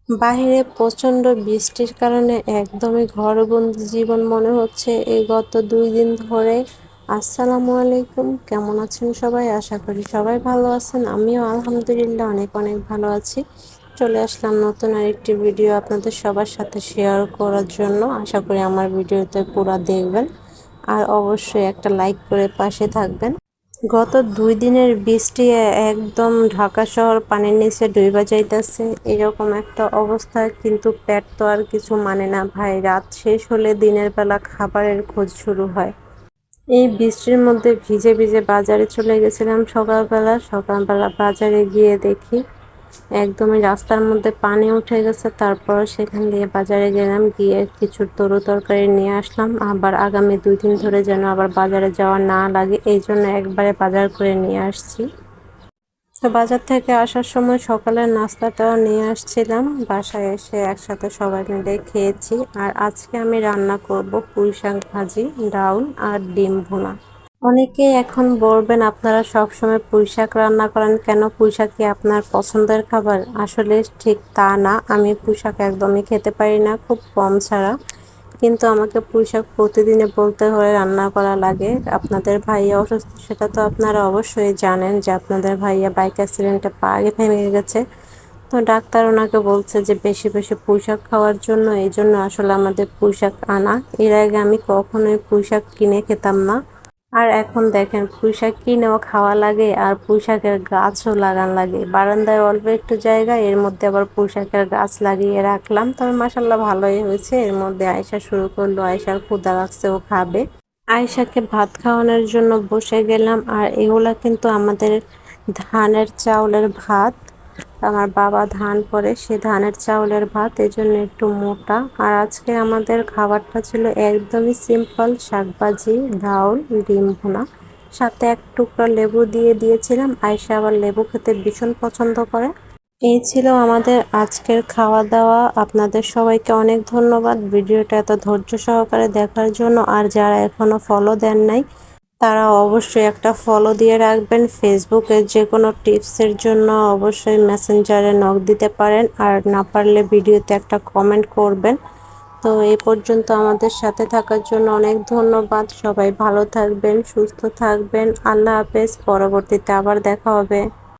বাহিরে প্রচণ্ড বৃষ্টির কারণে একদমই ঘরবন্দি জীবন মনে হচ্ছে এই গত 2 দিন ধরে। আসসালামু আলাইকুম, কেমন আছেন সবাই? আশা করি সবাই ভালো আছেন। আমিও আলহামদুলিল্লাহ অনেক অনেক ভালো আছি। চলে আসলাম নতুন আরেকটি ভিডিও আপনাদের সবার সাথে শেয়ার করার জন্য। আশা করি আমার ভিডিওতে পুরো দেখবেন আর অবশ্যই একটা লাইক করে পাশে থাকবেন। গত 2 দিনের বৃষ্টি একদম ঢাকা শহর পানির নিচে ডুইবা যাইতেছে, এরকম একটা অবস্থা। কিন্তু পেট তো আর কিছু মানে না ভাই, রাত শেষ হলে দিনের বেলা খাবারের খোঁজ শুরু হয়। এই বৃষ্টির মধ্যে ভিজে ভিজে বাজারে চলে গেছিলাম সকালবেলা বাজারে গিয়ে দেখি একদমই রাস্তার মধ্যে পানি উঠে গেছে। তারপর সেখান দিয়ে বাজারে গেলাম, গিয়ে কিছু তরকারি নিয়ে আসলাম। আবার আগামী 2 দিন ধরে যেন আবার বাজারে যাওয়া না লাগে, এই জন্য একবারে বাজার করে নিয়ে আসছি। তো বাজার থেকে আসার সময় সকালের নাস্তাটাও নিয়ে আসছিলাম, বাসায় এসে একসাথে সবাই মিলে খেয়েছি। আর আজকে আমি রান্না করব পুঁইশাক ভাজি, ডাউল আর ডিম ভুনা। অনেকেই এখন বলবেন আপনারা সবসময় পুঁইশাক রান্না করেন কেন, পুঁইশাক কি আপনার পছন্দের খাবার? আসলে ঠিক তা না, আমি পুঁইশাক একদমই খেতে পারি না, খুব কম ছাড়া। কিন্তু আমাকে পুঁইশাক প্রতিদিনে বলতে হলে রান্না করা লাগে। আপনাদের ভাইয়া অসুস্থ, সেটা তো আপনারা অবশ্যই জানেন যে আপনাদের ভাইয়া বাইক অ্যাক্সিডেন্টে পা ভেঙে গেছে। তো ডাক্তার ওনাকে বলছে যে বেশি বেশি পুঁইশাক খাওয়ার জন্য, এই জন্য আসলে আমাদের পুঁইশাক আনা। এর আগে আমি কখনোই পুঁইশাক কিনে খেতাম না। আর এখন দেখেন পুঁইশাক কিনেও খাওয়া লাগে আর পুঁইশাকের গাছও লাগান লাগে। বারান্দায় অল্প একটু জায়গা, এর মধ্যে আবার পুঁইশাকের গাছ লাগিয়ে রাখলাম। তবে মাসাল্লাহ ভালোই হয়েছে। এর মধ্যে আয়শা শুরু করলো, আয়শার ক্ষুধা লাগছে, ও খাবে। আয়শাকে ভাত খাওয়ানোর জন্য বসে গেলাম। আর এগুলা কিন্তু আমাদের ধানের চাউলের ভাত। আমার বাবা ধান করে, সে ধানের চাউলের ভাত, এই জন্য একটু মোটা। আর আজকে আমাদের খাবারটা ছিল একদমই সিম্পল, শাকভাজি, ডাউল, ডিম ভুনা, সাথে এক টুকরা লেবু দিয়ে দিয়েছিলাম। আয়শা আবার লেবু খেতে ভীষণ পছন্দ করে। এই ছিল আমাদের আজকের খাওয়া দাওয়া। আপনাদের সবাইকে অনেক ধন্যবাদ ভিডিওটা এত ধৈর্য সহকারে দেখার জন্য। আর যারা এখনো ফলো দেন নাই তারা অবশ্যই একটা ফলো দিয়ে রাখবেন। ফেসবুকের যে কোনো টিপসের জন্য অবশ্যই মেসেঞ্জারে নক দিতে পারেন, আর না পারলে ভিডিওতে একটা কমেন্ট করবেন। তো এই পর্যন্ত আমাদের সাথে থাকার জন্য অনেক ধন্যবাদ। সবাই ভালো থাকবেন, সুস্থ থাকবেন। আল্লাহ হাফেজ। পরবর্তীতে আবার দেখা হবে।